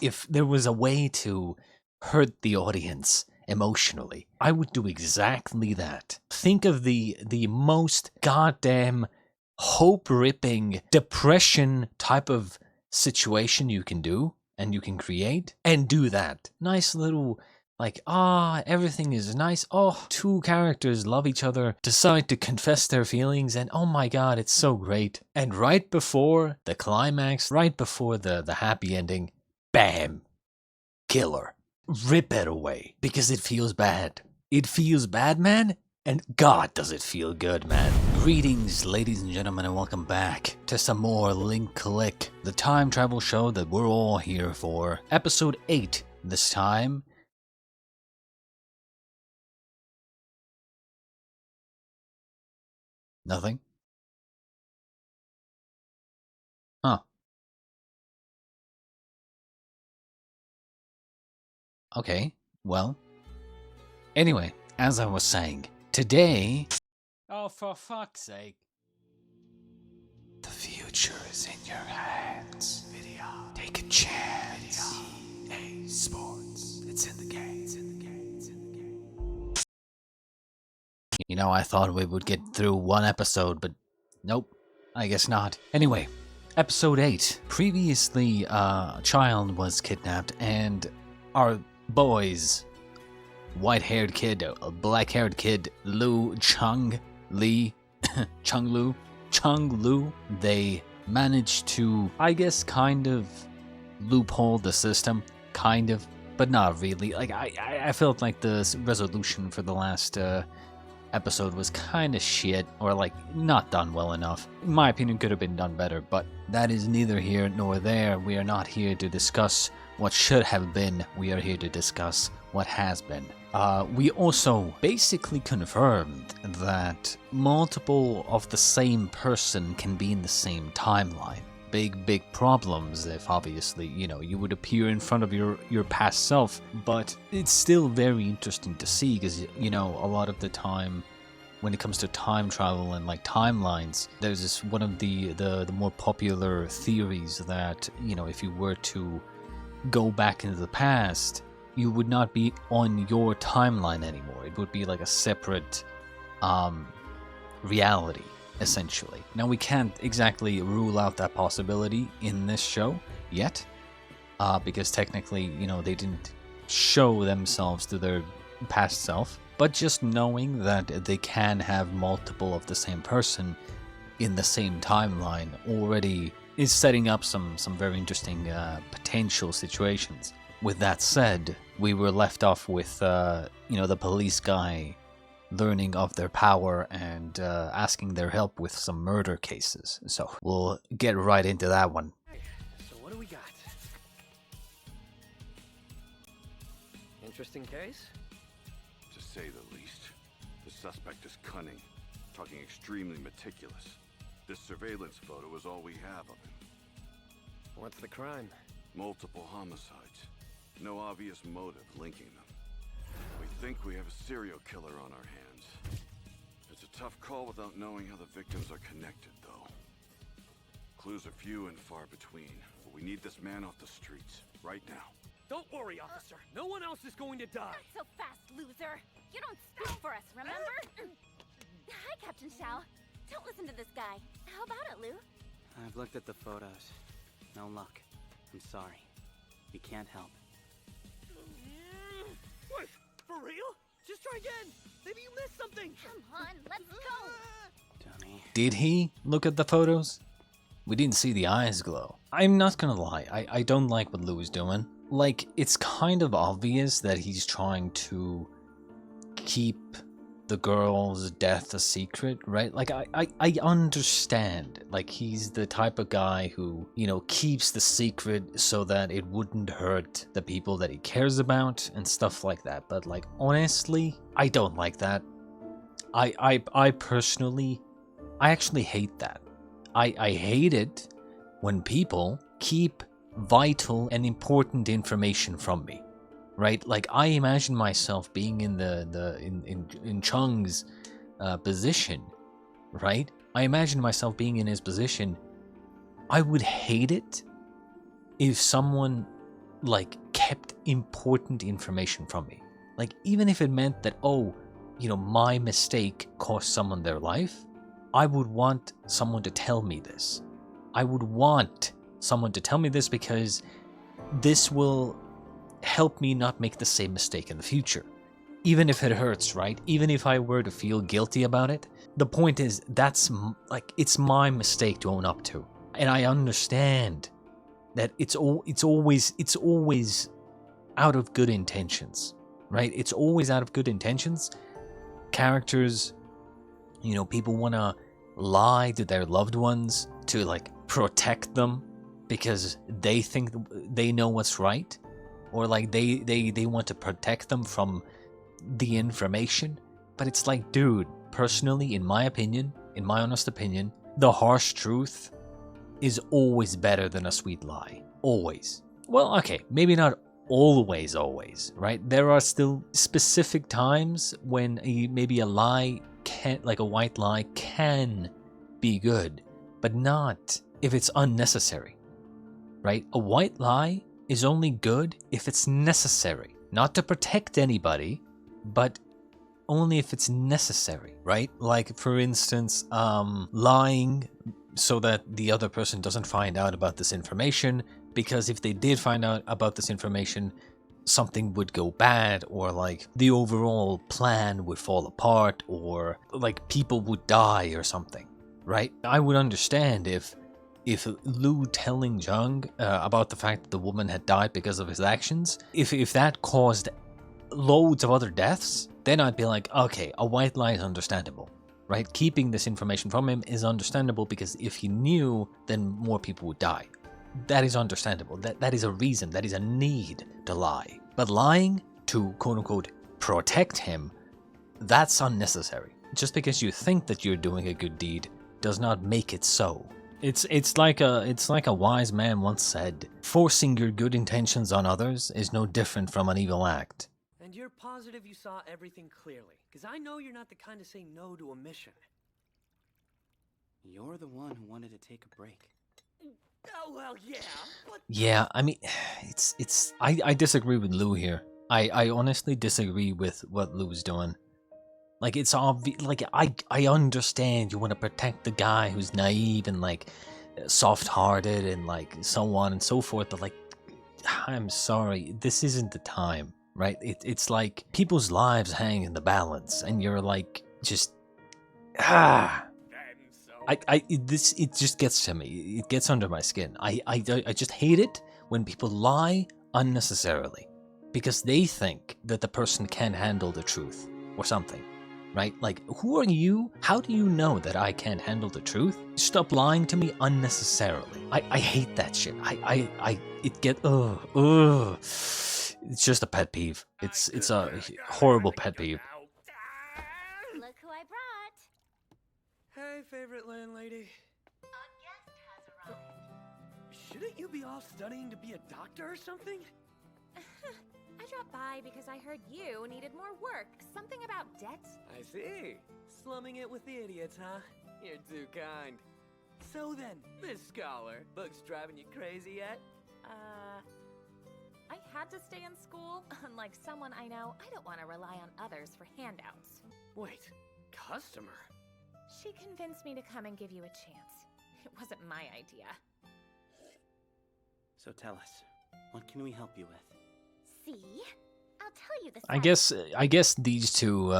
If there was a way to hurt the audience emotionally, I would do exactly that. Think of the most goddamn hope-ripping depression type of situation you can do and you can create, and do that. Nice little, like, everything is nice. Oh, two characters love each other, decide to confess their feelings, and oh my god, it's so great. And right before the climax, right before the happy ending, bam, killer. Rip it away, because it feels bad. It feels bad, man, and god does it feel good, man. Greetings, ladies and gentlemen, and welcome back to some more Link Click, the time travel show that we're all here for. Episode 8 this time. Nothing? Huh. Okay, well. Anyway, as I was saying, today... Oh, for fuck's sake. The future is in your hands. Video. Take a chance. EA Sports. It's in the game. It's in the game. It's in the game. You know, I thought we would get through one episode, but nope. I guess not. Anyway, episode 8. Previously, a child was kidnapped, and our boys, white-haired kid, a black-haired kid, Chung Lu, they managed to, I guess, kind of loophole the system, kind of, but not really. Like, I felt like the resolution for the last episode was kind of shit, or like not done well enough. In my opinion, could have been done better, but that is neither here nor there. We are not here to discuss what should have been. We are here to discuss what has been. We also basically confirmed that multiple of the same person can be in the same timeline. Big problems if obviously, you know, you would appear in front of your past self, but it's still very interesting to see because, you know, a lot of the time when it comes to time travel and like timelines, there's this one of the more popular theories that, you know, if you were to go back into the past, you would not be on your timeline anymore. It would be like a separate reality, essentially. Now, we can't exactly rule out that possibility in this show yet, because technically, you know, they didn't show themselves to their past self, but just knowing that they can have multiple of the same person in the same timeline already is setting up some very interesting potential situations. With that said, we were left off with, you know, the police guy learning of their power and asking their help with some murder cases. So we'll get right into that one. So what do we got? Interesting case? To say the least. The suspect is cunning, talking extremely meticulous. This surveillance photo is all we have of him. What's the crime? Multiple homicides. No obvious motive linking them. We think we have a serial killer on our hands. It's a tough call without knowing how the victims are connected, though. Clues are few and far between, but we need this man off the streets, right now. Don't worry, officer. No one else is going to die. Not so fast, loser. You don't stop for us, remember? Hi, Captain Shao. Don't listen to this guy. How about it, Lou? I've looked at the photos. No luck. I'm sorry. We can't help. What? For real? Just try again. Maybe you missed something. Come on, let's go. Dummy. Did he look at the photos? We didn't see the eyes glow. I'm not gonna lie, I don't like what Lou is doing. Like, it's kind of obvious that he's trying to keep the girl's death a secret, right? Like, I understand. Like, he's the type of guy who, you know, keeps the secret so that it wouldn't hurt the people that he cares about and stuff like that. But, like, honestly, I don't like that. I personally, I actually hate that. I hate it when people keep vital and important information from me. Right, like I imagine myself being in in Chung's position, right? I imagine myself being in his position. I would hate it if someone like kept important information from me. Like even if it meant that, oh, you know, my mistake cost someone their life, I would want someone to tell me this. I would want someone to tell me this because this will help me not make the same mistake in the future. Even if it hurts, right? Even if I were to feel guilty about it, the point is that's like, it's my mistake to own up to. And I understand that it's always out of good intentions, right? It's always out of good intentions. Characters, you know, people want to lie to their loved ones to like protect them because they think they know what's right, or like they want to protect them from the information. But it's like, dude, personally, in my opinion, in my honest opinion, the harsh truth is always better than a sweet lie. Always. Well, okay, maybe not always, right? There are still specific times when maybe a lie can, like a white lie, can be good, but not if it's unnecessary, right? A white lie is only good if it's necessary, not to protect anybody, but only if it's necessary, right? Like, for instance, lying so that the other person doesn't find out about this information, because if they did find out about this information, something would go bad, or like the overall plan would fall apart, or like people would die or something, right? I would understand if Lu telling Jung about the fact that the woman had died because of his actions, if that caused loads of other deaths, then I'd be like, okay, a white lie is understandable, right? Keeping this information from him is understandable because if he knew, then more people would die. That is understandable. That is a reason, that is a need to lie. But lying to quote-unquote protect him, that's unnecessary. Just because you think that you're doing a good deed does not make it so. It's like a wise man once said, forcing your good intentions on others is no different from an evil act. And you're positive you saw everything clearly? Because I know you're not the kind to say no to a mission. You're the one who wanted to take a break. Oh, well, yeah, but... Yeah, I mean, I disagree with Lou here. I honestly disagree with what Lou's doing. Like, it's obvious, like, I understand you want to protect the guy who's naive and, like, soft-hearted and, like, so on and so forth, but, like, I'm sorry, this isn't the time, right? It's like, people's lives hang in the balance, and you're, like, just, it just gets to me. It gets under my skin. I just hate it when people lie unnecessarily because they think that the person can handle the truth or something, right? Like, who are you? How do you know that I can't handle the truth? Stop lying to me unnecessarily. I hate that shit. It's just a pet peeve. It's a horrible pet peeve. Look who I brought. Hey, favorite landlady. A guest has arrived. Shouldn't you be off studying to be a doctor or something? I dropped by because I heard you needed more work. Something about debt? I see. Slumming it with the idiots, huh? You're too kind. So then, Miss Scholar, books driving you crazy yet? I had to stay in school. Unlike someone I know, I don't want to rely on others for handouts. Wait, customer? She convinced me to come and give you a chance. It wasn't my idea. So tell us, what can we help you with? See? I'll tell you this. I guess these two,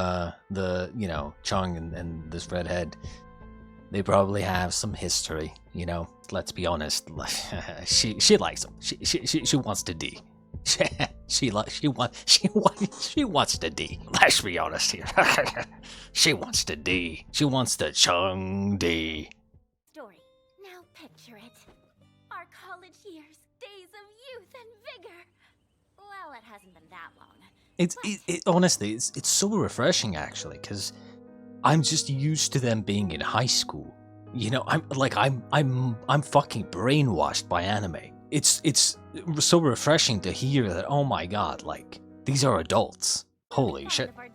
you know, Chung and this redhead, they probably have some history, you know. Let's be honest. she likes him. She wants to D. She wants to D. Let's be honest here. She wants to D. She wants to Chung D. Story. Now picture it. Our college years, days of youth and vigor. Well, it hasn't been that long. Honestly, it's so refreshing actually, because I'm just used to them being in high school. You know, I'm fucking brainwashed by anime. It's so refreshing to hear that, oh my god, like, these are adults. Holy shit. I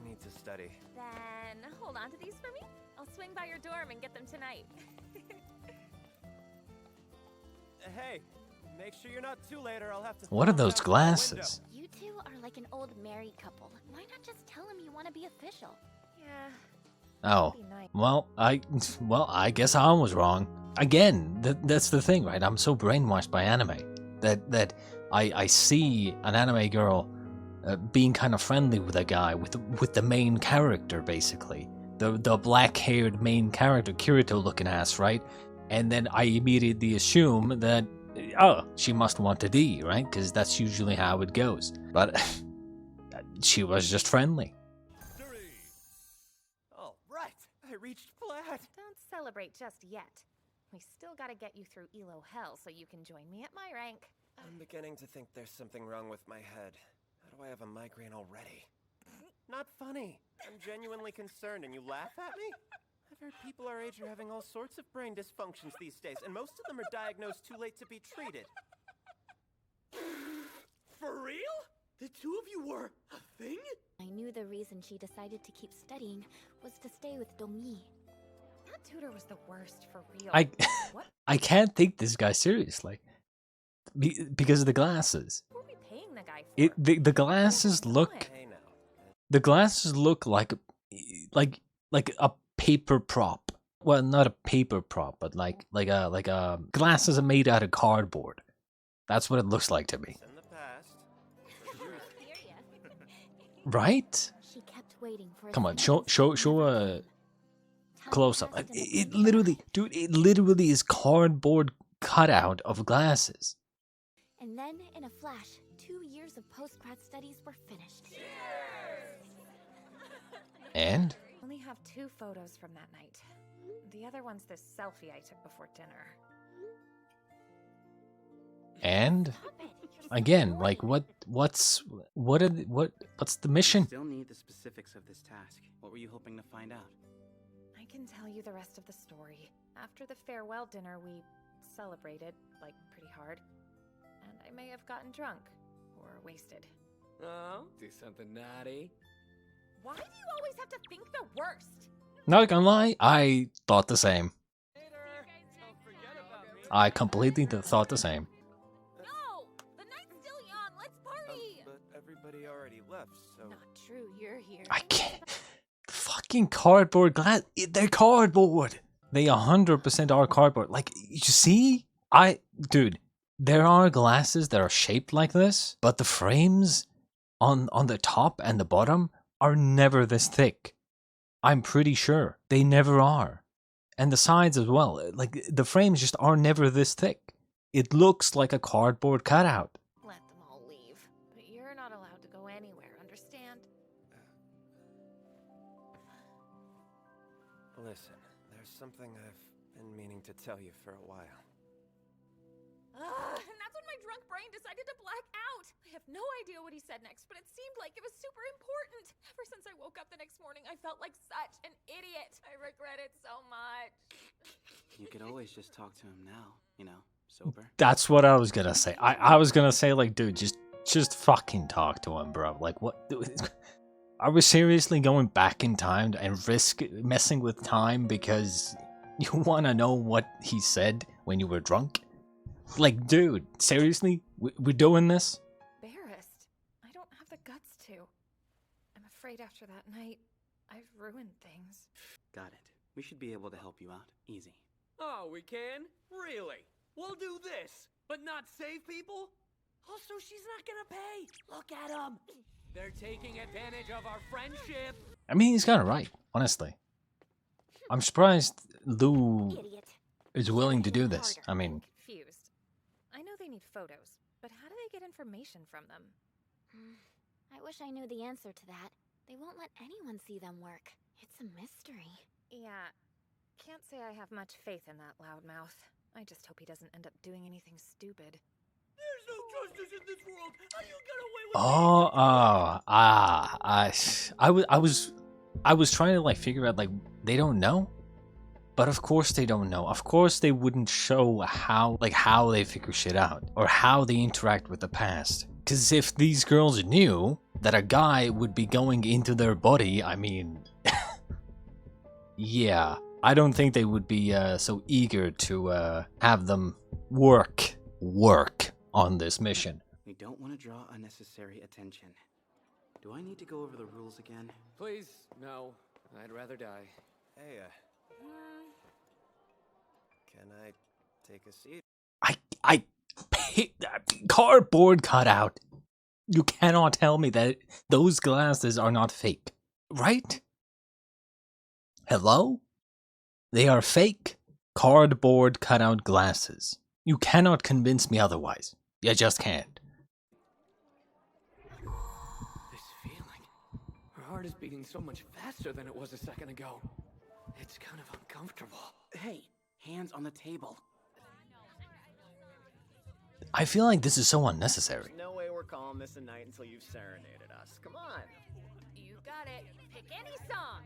need to study. Then hold on to these for me. I'll swing by your dorm and get them tonight. Hey, Make sure you're not too late or I'll have to What are those glasses? You two are like an old married couple. Why not just tell him you want to be official? Yeah. Oh, Be nice. well, I guess I was wrong. Again, that's the thing, right? I'm so brainwashed by anime that I see an anime girl being kind of friendly with a guy, with the main character, basically. The black-haired main character, Kirito-looking ass, right? And then I immediately assume that, oh, she must want a D, right? Because that's usually how it goes. But she was just friendly. All right, I reached flat. Don't celebrate just yet. We still gotta get you through Elo Hell so you can join me at my rank. I'm beginning to think there's something wrong with my head. How do I have a migraine already? Not funny. I'm genuinely concerned and you laugh at me? I've heard people our age are having all sorts of brain dysfunctions these days, and most of them are diagnosed too late to be treated. For real? The two of you were a thing? I knew the reason she decided to keep studying was to stay with Domi. That tutor was the worst for real. What I can't take this guy seriously because of the glasses. were we paying the guy for? The glasses look Hey now. like a paper prop. Well, not a paper prop, but like a glasses are made out of cardboard. That's what it looks like to me. In the past. Right? She kept waiting for a Come on, second show a close up. It literally, dude, it literally is cardboard cutout of glasses. And then, in a flash, 2 years of post-grad studies were finished. And Only have 2 photos from that night. The other one's this selfie I took before dinner. Stop it. You're again, so like boring. what's the mission? Still need the specifics of this task. What were you hoping to find out? I can tell you the rest of the story. After the farewell dinner, we celebrated, like, pretty hard. And I may have gotten drunk. Or wasted. Oh, do something naughty? Why do you always have to think the worst? Not gonna lie, I thought the same. Don't forget about me. I completely thought the same. No! The night's still young! Let's party! But everybody already left, so... Not true, you're here. I can't. Fucking cardboard glass. They're cardboard. They 100% are cardboard. Like, you see? Dude, there are glasses that are shaped like this, but the frames on the top and the bottom are never this thick. I'm pretty sure. They never are. And the sides as well. Like, the frames just are never this thick. It looks like a cardboard cutout. Let them all leave. But you're not allowed to go anywhere, understand? Listen, there's something I've been meaning to tell you for a while. And that's when my drunk brain decided to black out. I have no idea what he said next, but it seemed like it was super important. Ever since I woke up the next morning, I felt like such an idiot. I regret it so much. You could always just talk to him now, you know, sober. That's what I was gonna say. I was gonna say, like, dude, just fucking talk to him, bro. Like, what? Are we seriously going back in time and risk messing with time because you want to know what he said when you were drunk? Like, dude, seriously? We're doing this? Embarrassed. I don't have the guts to. I'm afraid after that night, I've ruined things. Got it. We should be able to help you out. Easy. Oh, we can? Really? We'll do this, but not save people? Also, she's not gonna pay. Look at them. They're taking advantage of our friendship. I mean, he's kind of right, honestly. I'm surprised Lou Idiot. is willing to do this. I mean, Confused. I know they need photos, but how do they get information from them? I wish I knew the answer to that. They won't let anyone see them work. It's a mystery. Yeah, can't say I have much faith in that loudmouth. I just hope he doesn't end up doing anything stupid. There's no justice in this world. How do you get away with I was trying to, like, figure out, like, they don't know? But of course they don't know. Of course they wouldn't show how they figure shit out or how they interact with the past. Because if these girls knew that a guy would be going into their body, I mean, yeah, I don't think they would be so eager to have them work work on this mission. We don't want to draw unnecessary attention. Do I need to go over the rules again? Please, no. I'd rather die. Hey, can I take a seat? Cardboard cutout. You cannot tell me that those glasses are not fake, right? Hello? They are fake cardboard cutout glasses. You cannot convince me otherwise. You just can't. This feeling. Her heart is beating so much faster than it was a second ago. It's kind of uncomfortable. Hey, hands on the table. I feel like this is so unnecessary. There's no way we're calling this a night until you've serenaded us. Come on. You got it. Pick any song.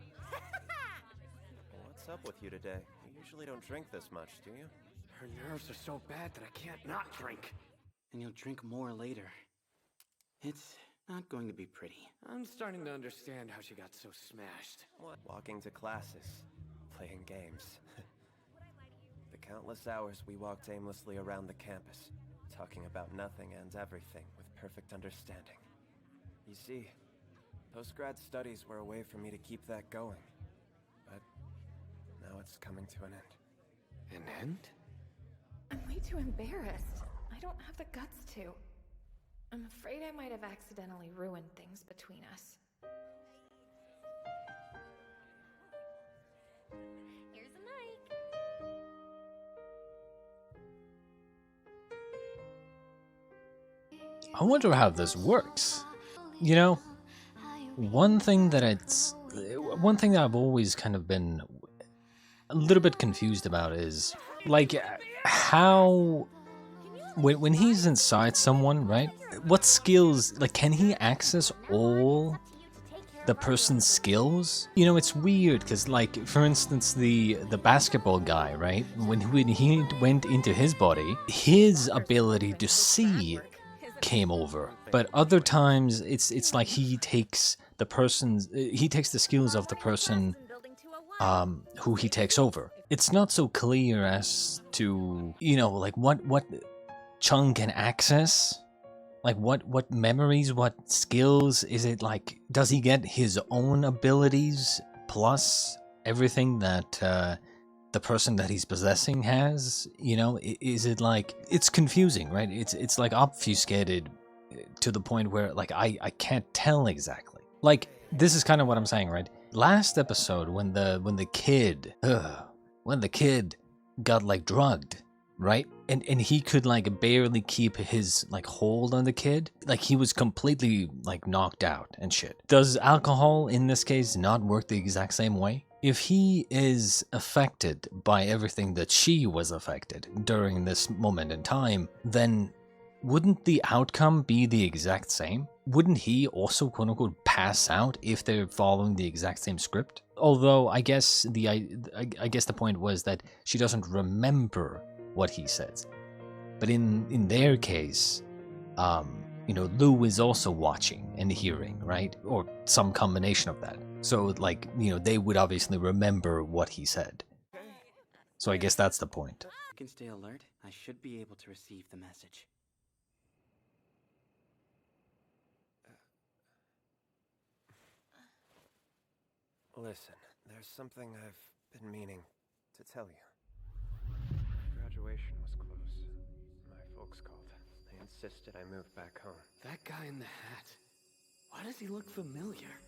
What's up with you today? You usually don't drink this much, do you? Her nerves are so bad that I can't not drink. And you'll drink more later. It's not going to be pretty. I'm starting to understand how she got so smashed. What? Walking to classes, playing games. The countless hours we walked aimlessly around the campus, talking about nothing and everything with perfect understanding. You see, post-grad studies were a way for me to keep that going. But now it's coming to an end. An end? I'm way too embarrassed. I don't have the guts to. I'm afraid I might have accidentally ruined things between us. Here's a mic. I wonder how this works. You know, one thing that I've always kind of been a little bit confused about is, like, how when he's inside someone, right? What skills, like, can he access all the person's skills? You know, it's weird because, like, for instance, the basketball guy, right? When he went into his body, his ability to see came over, but other times it's like he takes the skills of the person who he takes over. It's not so clear as to, you know, like what Chung can access, like what memories, what skills. Is it like, does he get his own abilities plus everything that the person that he's possessing has? You know, is it like, it's confusing, right? It's like obfuscated to the point where, like, I can't tell exactly. Like, this is kind of what I'm saying, right? Last episode, when the kid got, like, drugged, right? And he could, like, barely keep his, like, hold on the kid. Like, he was completely, like, knocked out and shit. Does alcohol in this case not work the exact same way? If he is affected by everything that she was affected during this moment in time, then wouldn't the outcome be the exact same? Wouldn't he also, quote-unquote, pass out if they're following the exact same script? Although I guess the point was that she doesn't remember what he says. But in their case, you know, Lou is also watching and hearing, right? Or some combination of that. So, like, you know, they would obviously remember what he said. So I guess that's the point. You can stay alert. I should be able to receive the message. Listen, there's something I've been meaning to tell you. Graduation was close. My folks called. They insisted I move back home. That guy in the hat. Why does he look familiar?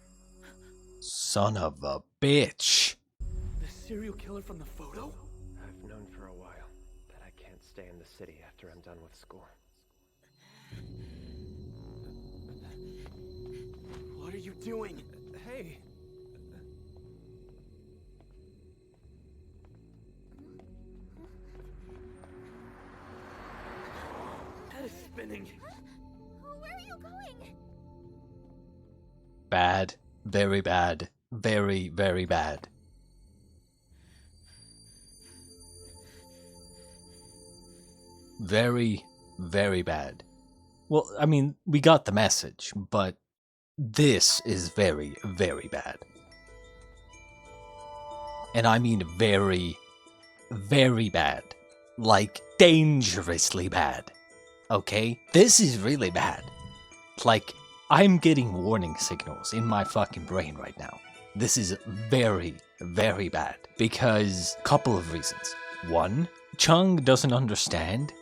Son of a bitch. The serial killer from the photo? I've known for a while that I can't stay in the city after I'm done with school. What are you doing? Hey! Head is spinning. Where are you going? Bad. Very bad. Very, very bad. Very, very bad. Well, I mean, we got the message, but this is very, very bad. And I mean very, very bad. Like, dangerously bad. Okay? This is really bad. Like, I'm getting warning signals in my fucking brain right now. This is very, very bad. Because, couple of reasons. One, Chung doesn't understand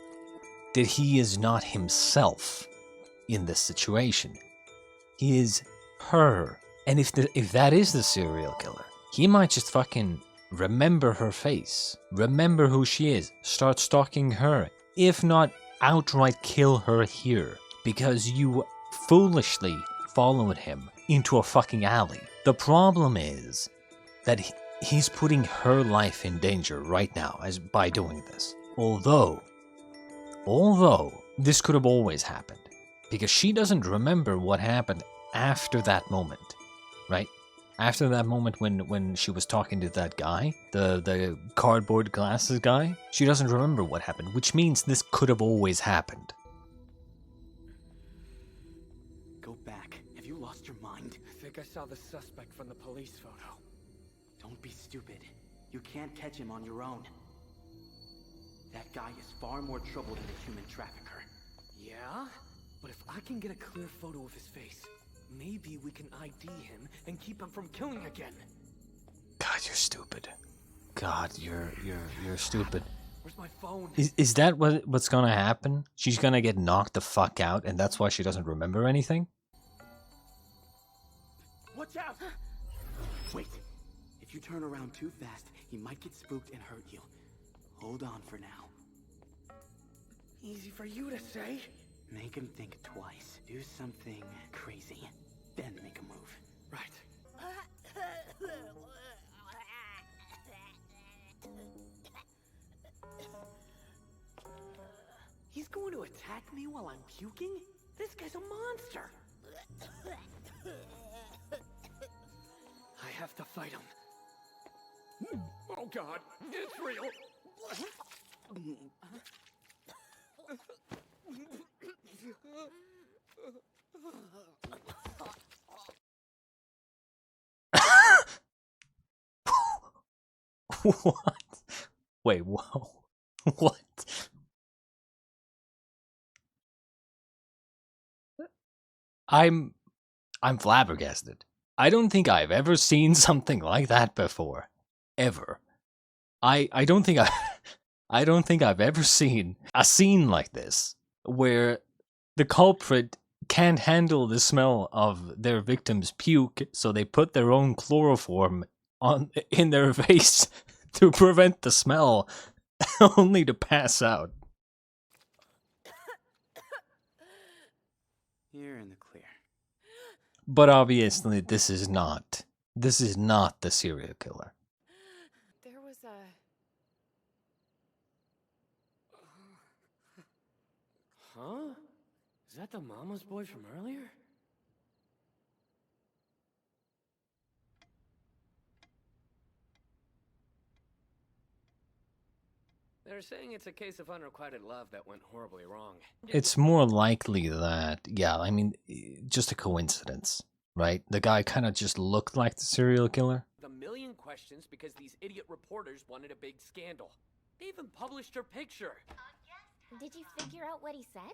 that he is not himself in this situation. He is her. And if that is the serial killer, he might just fucking remember her face, remember who she is, start stalking her, if not outright kill her here, because you foolishly followed him into a fucking alley. The problem is that he's putting her life in danger right now by doing this. Although this could have always happened, because she doesn't remember what happened after that moment, right? After that moment when she was talking to that guy, the cardboard glasses guy, she doesn't remember what happened, which means this could have always happened. Go back. Have you lost your mind? I think I saw the suspect from the police photo. Don't be stupid. You can't catch him on your own. That guy is far more trouble than a human trafficker. Yeah? But if I can get a clear photo of his face, maybe we can ID him and keep him from killing again. God, you're stupid. God, you're stupid. Where's my phone? Is that what's gonna happen? She's gonna get knocked the fuck out, and that's why she doesn't remember anything? Watch out! Wait. If you turn around too fast, he might get spooked and hurt you. Hold on for now. Easy for you to say. Make him think twice. Do something crazy. Then make a move. Right. He's going to attack me while I'm puking? This guy's a monster. I have to fight him. Oh God, it's real. What? Wait, whoa. What? I'm flabbergasted. I don't think I've ever seen something like that before. Ever. I don't think I've ever seen a scene like this where the culprit can't handle the smell of their victim's puke, so they put their own chloroform in their face to prevent the smell, only to pass out. You're in the clear. But obviously this is not the serial killer. There was a... Huh? Is that the mama's boy from earlier? They're saying it's a case of unrequited love that went horribly wrong. It's more likely that, yeah, I mean, just a coincidence, right? The guy kind of just looked like the serial killer. The million questions because these idiot reporters wanted a big scandal. They even published her picture. Did you figure out what he said?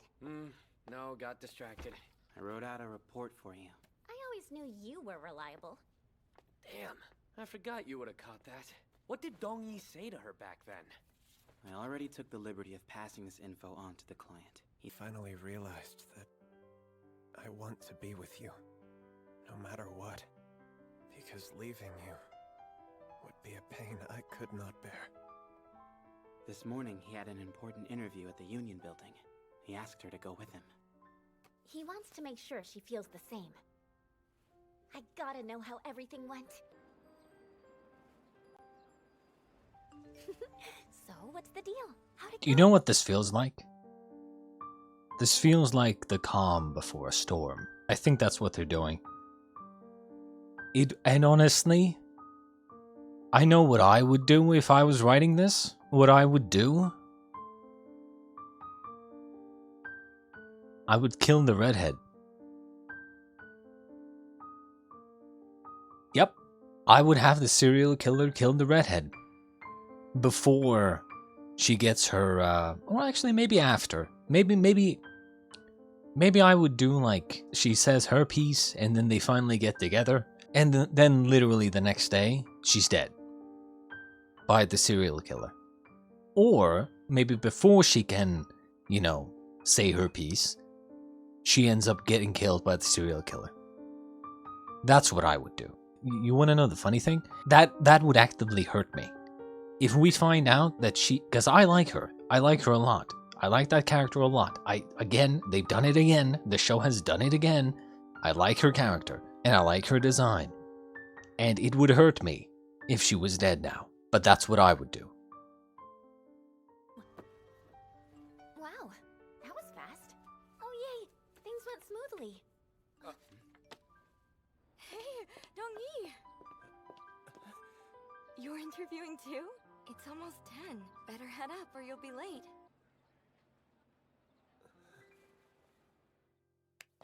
No, got distracted. I wrote out a report for you. I always knew you were reliable. Damn, I forgot you would have caught that. What did Dong Yi say to her back then? I already took the liberty of passing this info on to the client. He finally realized that I want to be with you, no matter what. Because leaving you would be a pain I could not bear. This morning, he had an important interview at the Union building. He asked her to go with him. He wants to make sure she feels the same. I gotta know how everything went. So, what's the deal? How'd it go? You know what this feels like? This feels like the calm before a storm. I think that's what they're doing. And honestly, I know what I would do if I was writing this. What I would do? I would kill the redhead. Yep. I would have the serial killer kill the redhead. Before she gets her, well actually maybe after. Maybe I would do like she says her piece and then they finally get together and then literally the next day she's dead by the serial killer. Or maybe before she can, you know, say her piece, she ends up getting killed by the serial killer. That's what I would do. You want to know the funny thing? That would actively hurt me. If we find out that because I like her a lot. I like that character a lot. Again, they've done it again. The show has done it again. I like her character, and I like her design. And it would hurt me if she was dead now. But that's what I would do. Wow, that was fast. Oh yay, things went smoothly. Hey, Dong-yi! You're interviewing too? It's almost 10. Better head up or you'll be late.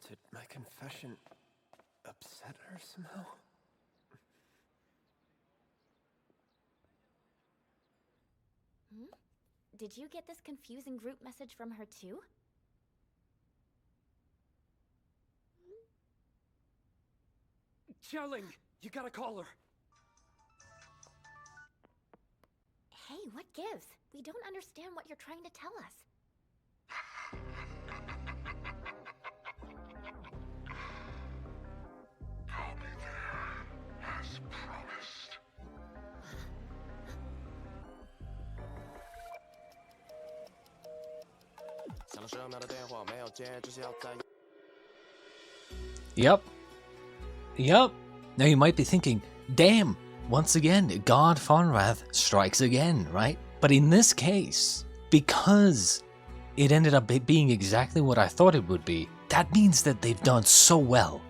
Did my confession upset her somehow? Did you get this confusing group message from her too? Xiaoling, you gotta call her. Hey, what gives? We don't understand what you're trying to tell us. I'll be there, as promised. Yep. Now you might be thinking, damn, once again, God Fonrath strikes again, right? But in this case, because it ended up being exactly what I thought it would be, that means that they've done so well.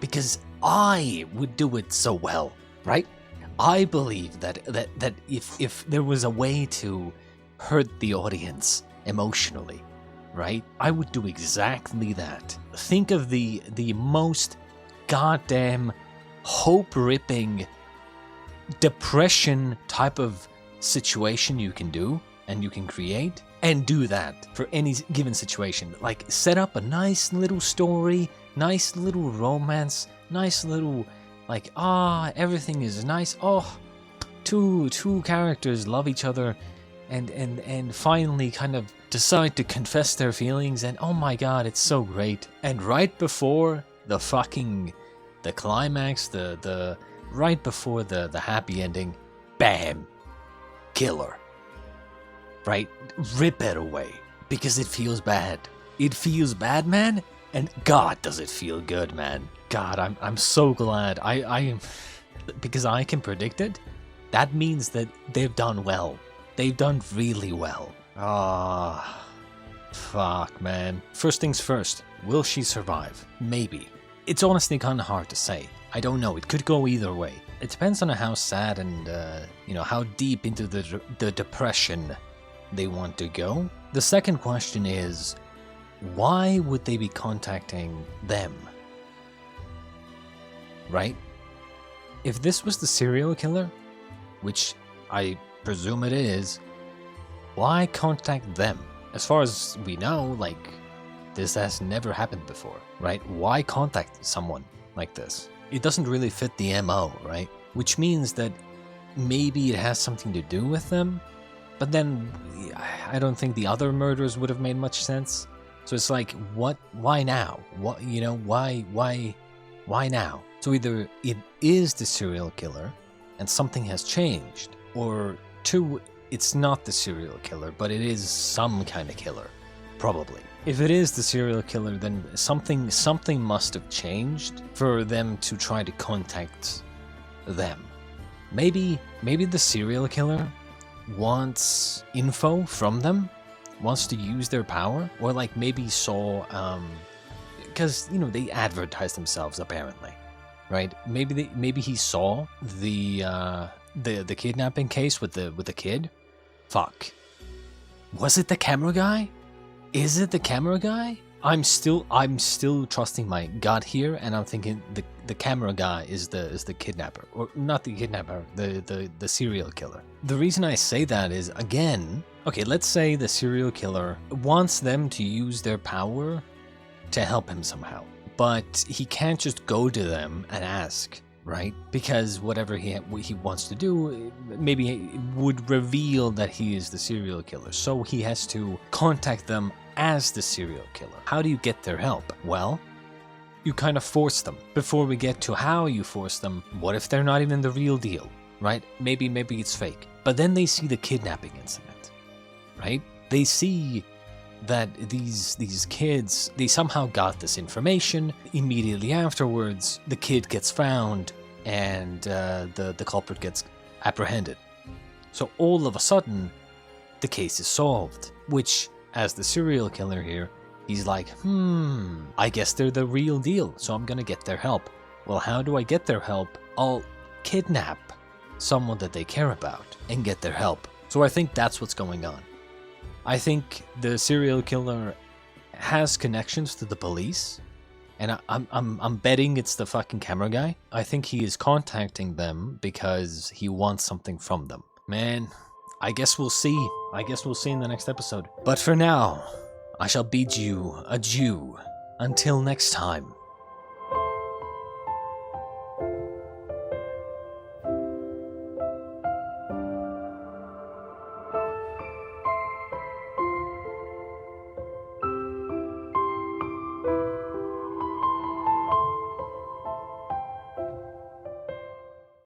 Because I would do it so well, right? I believe that if there was a way to hurt the audience emotionally, right? I would do exactly that. Think of the most goddamn hope-ripping depression type of situation you can do and you can create, and do that for any given situation. Like, set up a nice little story, nice little romance, nice little, like, everything is nice. Two characters love each other and finally kind of decide to confess their feelings, and oh my god, it's so great. And right before the climax, right before the happy ending, bam, killer. Right? Rip it away. Because it feels bad. It feels bad, man. And god, does it feel good, man. God, I'm so glad. I because I can predict it, that means that they've done well. They've done really well. Fuck, man. First things first, will she survive? Maybe. It's honestly kind of hard to say. I don't know, it could go either way. It depends on how sad and, how deep into the depression they want to go. The second question is, why would they be contacting them? Right? If this was the serial killer, which I presume it is, why contact them? As far as we know, like, this has never happened before, right? Why contact someone like this? It doesn't really fit the MO, right? Which means that maybe it has something to do with them, but then I don't think the other murders would have made much sense. So it's like, why now? Why now? So either it is the serial killer and something has changed, or two, it's not the serial killer, but it is some kind of killer, probably. If it is the serial killer, then something must have changed for them to try to contact them. Maybe the serial killer wants info from them, wants to use their power, or like maybe saw, because they advertise themselves apparently, right? Maybe he saw the kidnapping case with the kid. Fuck. Was it the camera guy? Is it the camera guy? I'm still trusting my gut here, and I'm thinking the camera guy is the kidnapper, or not the kidnapper, the serial killer. The reason I say that is, again, okay, let's say the serial killer wants them to use their power to help him somehow, but he can't just go to them and ask, right? Because whatever he wants to do, maybe it would reveal that he is the serial killer. So he has to contact them as the serial killer. How do you get their help? Well, you kind of force them. Before we get to how you force them, what if they're not even the real deal, right? Maybe it's fake. But then they see the kidnapping incident, right? They see that these kids, they somehow got this information. Immediately afterwards, the kid gets found and the culprit gets apprehended. So all of a sudden, the case is solved, which, as the serial killer here, he's like, I guess they're the real deal, so I'm gonna get their help. Well, how do I get their help? I'll kidnap someone that they care about and get their help. So I think that's what's going on. I think the serial killer has connections to the police, and I'm betting it's the fucking camera guy. I think he is contacting them because he wants something from them. Man, I guess we'll see. I guess we'll see in the next episode. But for now, I shall bid you adieu. Until next time.